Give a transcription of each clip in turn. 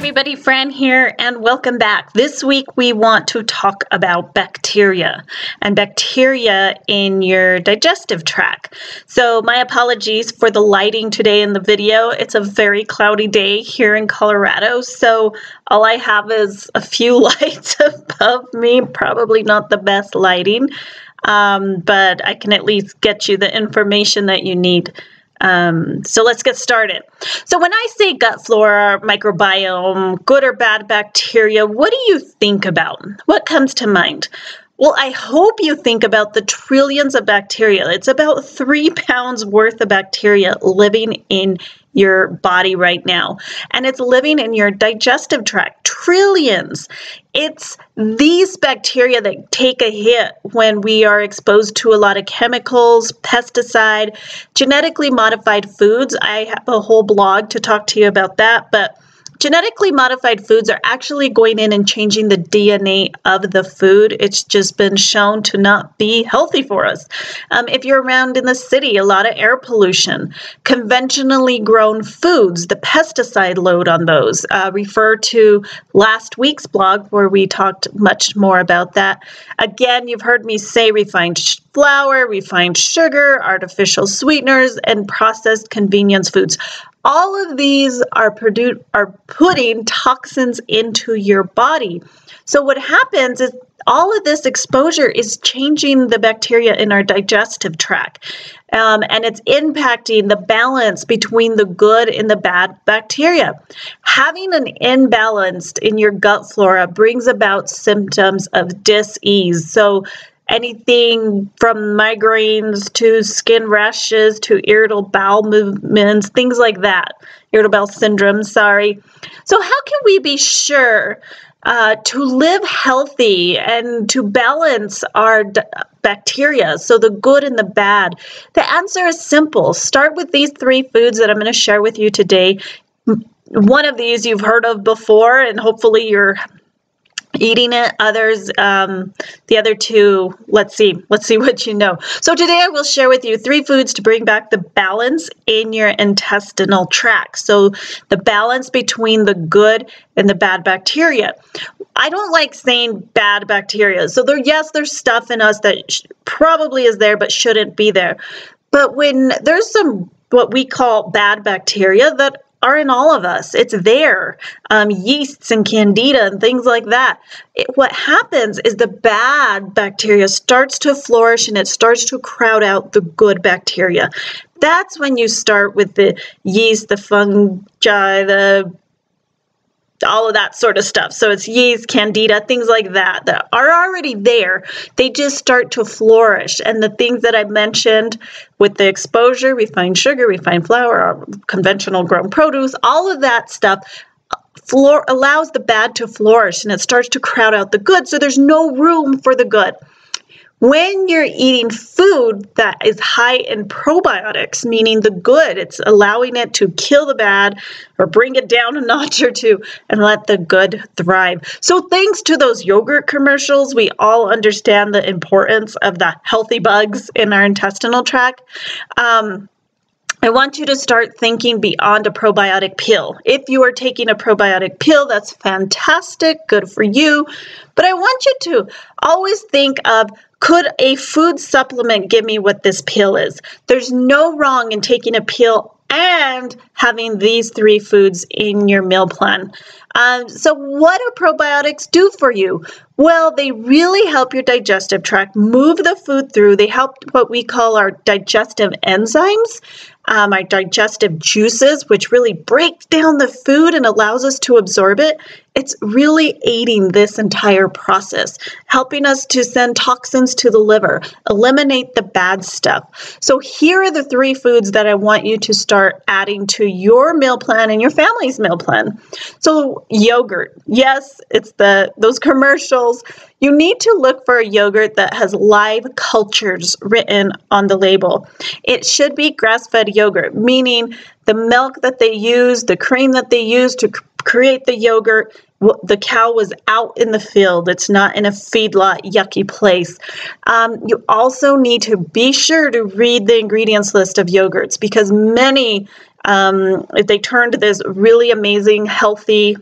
everybody, Fran here, and welcome back. This week we want to talk about bacteria and bacteria in your digestive tract. So my apologies for the lighting today in the video. It's a very cloudy day here in Colorado, so all I have is a few lights above me, probably not the best lighting, but I can at least get you the information that you need. So let's get started. So when I say gut flora, microbiome, good or bad bacteria, what do you think about? What comes to mind? Well, I hope you think about the trillions of bacteria. It's about 3 pounds worth of bacteria living in your body right now. And it's living in your digestive tract. Trillions. It's these bacteria that take a hit when we are exposed to a lot of chemicals, pesticide, genetically modified foods. I have a whole blog to talk to you about that, but genetically modified foods are actually going in and changing the DNA of the food. It's just been shown to not be healthy for us. If you're around in the city, a lot of air pollution, conventionally grown foods, the pesticide load on those. Refer to last week's blog where we talked much more about that. Again, you've heard me say refined flour, refined sugar, artificial sweeteners, and processed convenience foods. All of these are putting toxins into your body. So what happens is all of this exposure is changing the bacteria in our digestive tract, and it's impacting the balance between the good and the bad bacteria. Having an imbalance in your gut flora brings about symptoms of dis-ease. So anything from migraines to skin rashes to irritable bowel movements, things like that. Irritable bowel syndrome, sorry. So how can we be sure to live healthy and to balance our bacteria, so the good and the bad? The answer is simple. Start with these 3 foods that I'm going to share with you today. One of these you've heard of before, and hopefully you're eating it. Others, the other 2, let's see what you know. So today I will share with you 3 foods to bring back the balance in your intestinal tract. So the balance between the good and the bad bacteria. I don't like saying bad bacteria. So there's stuff in us that probably is there but shouldn't be there. But when there's some what we call bad bacteria that are in all of us. It's there. Yeasts and candida and things like that. What happens is the bad bacteria starts to flourish and it starts to crowd out the good bacteria. That's when you start with the yeast, the fungi, all of that sort of stuff. So it's yeast, candida, things like that are already there. They just start to flourish. And the things that I mentioned with the exposure, refined sugar, refined flour, conventional grown produce, all of that stuff allows the bad to flourish and it starts to crowd out the good. So there's no room for the good. When you're eating food that is high in probiotics, meaning the good, it's allowing it to kill the bad or bring it down a notch or 2 and let the good thrive. So thanks to those yogurt commercials, we all understand the importance of the healthy bugs in our intestinal tract. I want you to start thinking beyond a probiotic pill. If you are taking a probiotic pill, that's fantastic, good for you. But I want you to always think of, could a food supplement give me what this pill is? There's no wrong in taking a pill and having these 3 foods in your meal plan. So what do probiotics do for you? Well, they really help your digestive tract move the food through. They help what we call our digestive enzymes, our digestive juices, which really breaks down the food and allows us to absorb it. It's really aiding this entire process, helping us to send toxins to the liver, eliminate the bad stuff. So here are the 3 foods that I want you to start adding to your meal plan and your family's meal plan. So yogurt, yes, it's those commercials. You need to look for a yogurt that has live cultures written on the label. It should be grass-fed yogurt, meaning the milk that they use, the cream that they use to create the yogurt, the cow was out in the field. It's not in a feedlot, yucky place. You also need to be sure to read the ingredients list of yogurts, because many, if they turn to this really amazing, healthy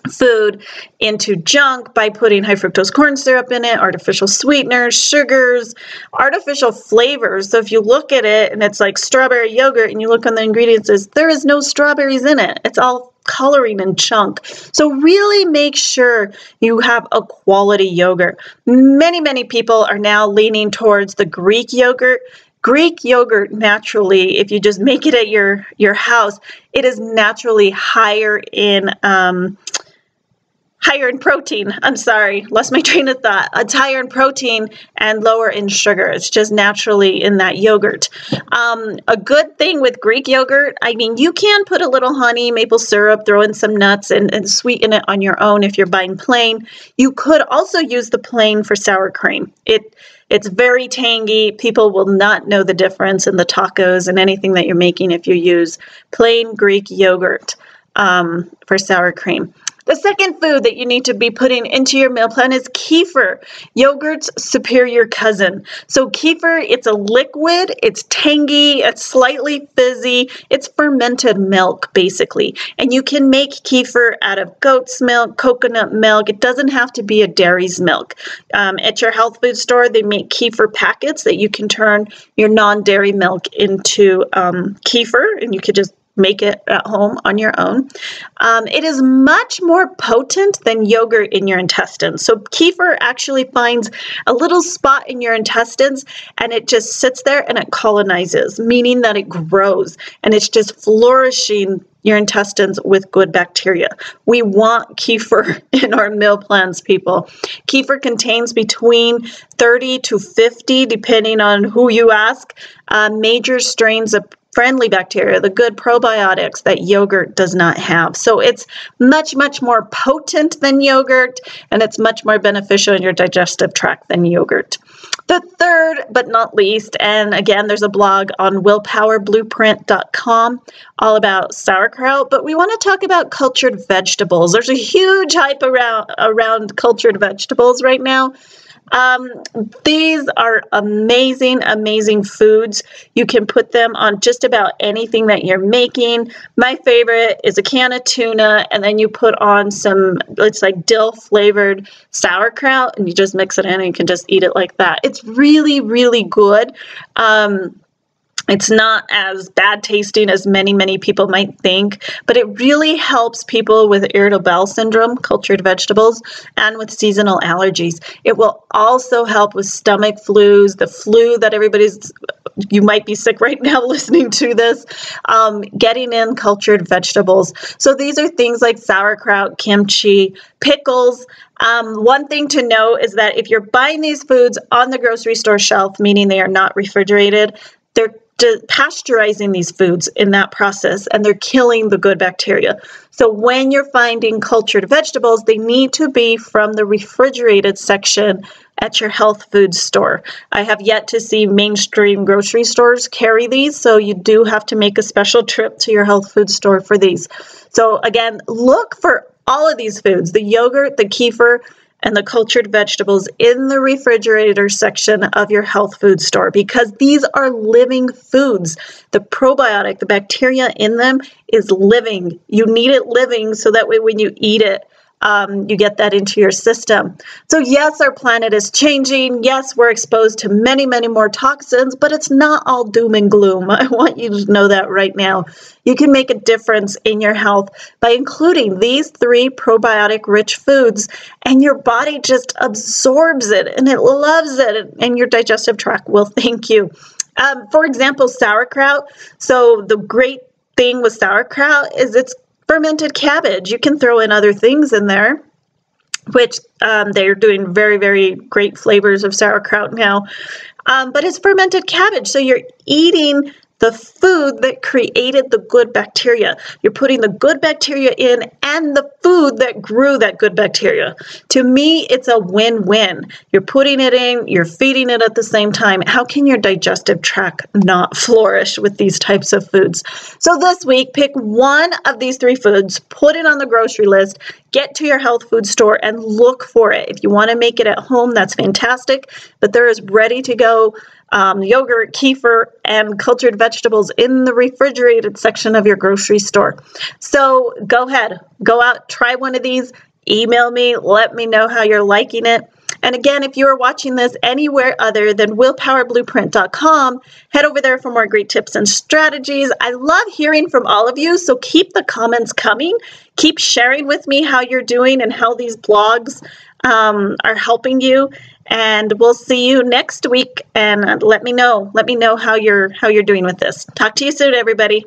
food into junk by putting high fructose corn syrup in it, artificial sweeteners, sugars, artificial flavors. So if you look at it and it's like strawberry yogurt and you look on the ingredients, there is no strawberries in it. It's all coloring and chunk. So really make sure you have a quality yogurt. Many people are now leaning towards the Greek yogurt. Greek yogurt naturally, if you just make it at your house, it is naturally higher in protein. I'm sorry, lost my train of thought. It's higher in protein and lower in sugar. It's just naturally in that yogurt. A good thing with Greek yogurt, I mean, you can put a little honey, maple syrup, throw in some nuts and sweeten it on your own if you're buying plain. You could also use the plain for sour cream. It's very tangy. People will not know the difference in the tacos and anything that you're making if you use plain Greek yogurt for sour cream. The second food that you need to be putting into your meal plan is kefir, yogurt's superior cousin. So kefir, it's a liquid, it's tangy, it's slightly fizzy, it's fermented milk basically. And you can make kefir out of goat's milk, coconut milk. It doesn't have to be a dairy's milk. At your health food store, they make kefir packets that you can turn your non-dairy milk into kefir, and you could just make it at home on your own. It is much more potent than yogurt in your intestines. So kefir actually finds a little spot in your intestines and it just sits there and it colonizes, meaning that it grows and it's just flourishing your intestines with good bacteria. We want kefir in our meal plans, people. Kefir contains between 30 to 50, depending on who you ask, major strains of friendly bacteria, the good probiotics that yogurt does not have. So it's much more potent than yogurt, and it's much more beneficial in your digestive tract than yogurt. The third, but not least, and again, there's a blog on willpowerblueprint.com all about sauerkraut, but we want to talk about cultured vegetables. There's a huge hype around cultured vegetables right now. These are amazing foods. You can put them on just about anything that you're making. My favorite is a can of tuna, and then you put on some, it's like dill flavored sauerkraut, and you just mix it in and you can just eat it like that. It's really good. It's not as bad tasting as many people might think, but it really helps people with irritable bowel syndrome, cultured vegetables, and with seasonal allergies. It will also help with stomach flus, the flu that you might be sick right now listening to this, getting in cultured vegetables. So these are things like sauerkraut, kimchi, pickles. One thing to know is that if you're buying these foods on the grocery store shelf, meaning they are not refrigerated, they're pasteurizing these foods in that process, and they're killing the good bacteria. So when you're finding cultured vegetables, they need to be from the refrigerated section at your health food store. I have yet to see mainstream grocery stores carry these, so you do have to make a special trip to your health food store for these. So again, look for all of these foods, the yogurt, the kefir, and the cultured vegetables in the refrigerator section of your health food store, because these are living foods. The probiotic, the bacteria in them is living. You need it living so that way when you eat it, you get that into your system. So yes, our planet is changing. Yes, we're exposed to many more toxins, but it's not all doom and gloom. I want you to know that right now. You can make a difference in your health by including these 3 probiotic rich foods, and your body just absorbs it and it loves it, and your digestive tract will thank you. For example, sauerkraut. So the great thing with sauerkraut is it's fermented cabbage. You can throw in other things in there, which they're doing very great flavors of sauerkraut now. But it's fermented cabbage. So you're eating the food that created the good bacteria. You're putting the good bacteria in and the food that grew that good bacteria. To me, it's a win-win. You're putting it in, you're feeding it at the same time. How can your digestive tract not flourish with these types of foods? So this week, pick one of these 3 foods, put it on the grocery list, get to your health food store and look for it. If you want to make it at home, that's fantastic, but there is ready to go yogurt, kefir, and cultured vegetables in the refrigerated section of your grocery store. So go ahead, go out, try one of these, email me, let me know how you're liking it. And again, if you are watching this anywhere other than willpowerblueprint.com, head over there for more great tips and strategies. I love hearing from all of you, so keep the comments coming. Keep sharing with me how you're doing and how these blogs are helping you. And we'll see you next week. And let me know how you're doing with this. Talk to you soon, everybody.